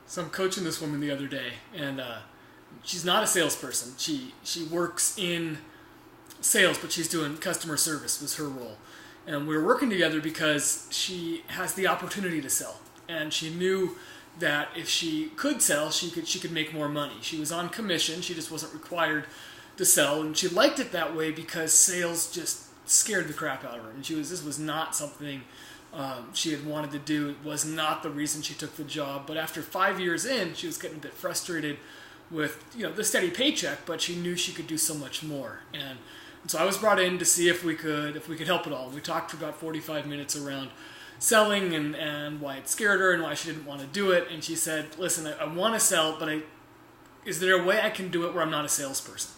So I'm coaching this woman the other day, and she's not a salesperson. She works in sales, but she's doing customer service was her role. And we were working together because she has the opportunity to sell, and she knew that if she could sell, she could make more money. She was on commission; she just wasn't required to sell, and she liked it that way because sales just scared the crap out of her. And this was not something she had wanted to do. It was not the reason she took the job. But after 5 years in, she was getting a bit frustrated with the steady paycheck, but she knew she could do so much more. And so I was brought in to see if we could help at all. We talked for about 45 minutes around selling and why it scared her and why she didn't want to do it. And she said, listen, I want to sell, but is there a way I can do it where I'm not a salesperson?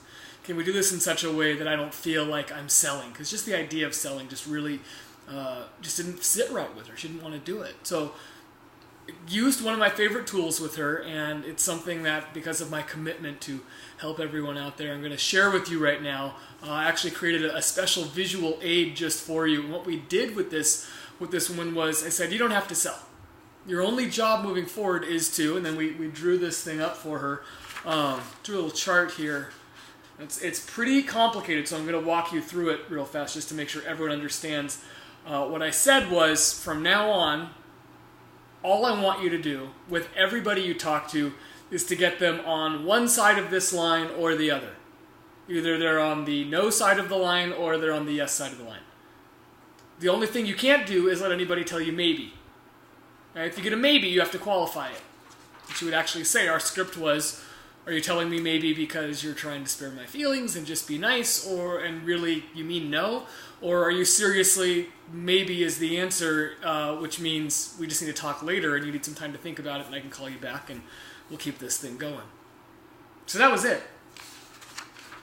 Can we do this in such a way that I don't feel like I'm selling? Because just the idea of selling just really just didn't sit right with her. She didn't want to do it. So used one of my favorite tools with her, and it's something that, because of my commitment to help everyone out there, I'm going to share with you right now. I actually created a special visual aid just for you. And what we did with this woman was, I said, you don't have to sell. Your only job moving forward is to, and then we drew this thing up for her, drew a little chart here. It's pretty complicated, so I'm going to walk you through it real fast just to make sure everyone understands. What I said was, from now on, all I want you to do with everybody you talk to is to get them on one side of this line or the other. Either they're on the no side of the line or they're on the yes side of the line. The only thing you can't do is let anybody tell you maybe. Right? If you get a maybe, you have to qualify it. And she would actually say, our script was, are you telling me maybe because you're trying to spare my feelings and just be nice, and really you mean no? Or are you seriously, maybe is the answer, which means we just need to talk later and you need some time to think about it and I can call you back and we'll keep this thing going. So that was it.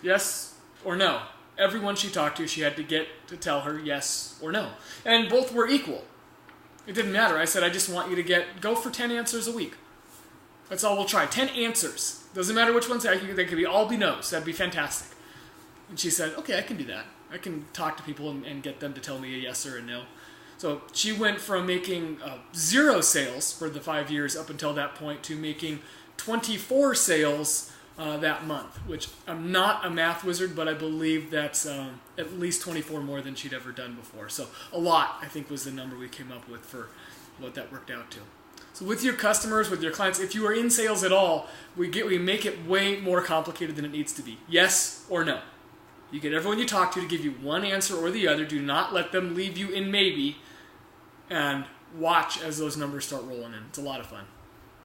Yes or no. Everyone she talked to, she had to get to tell her yes or no. And both were equal. It didn't matter. I said, I just want you to go for 10 answers a week. That's all we'll try. 10 answers. Doesn't matter which ones. They could all be no's. That'd be fantastic. And she said, okay, I can do that. I can talk to people and get them to tell me a yes or a no. So she went from making 0 sales for the 5 years up until that point to making 24 sales that month, which I'm not a math wizard, but I believe that's at least 24 more than she'd ever done before. So a lot, I think, was the number we came up with for what that worked out to. So with your customers, with your clients, if you are in sales at all, we make it way more complicated than it needs to be. Yes or no. You get everyone you talk to give you one answer or the other. Do not let them leave you in maybe, and watch as those numbers start rolling in. It's a lot of fun.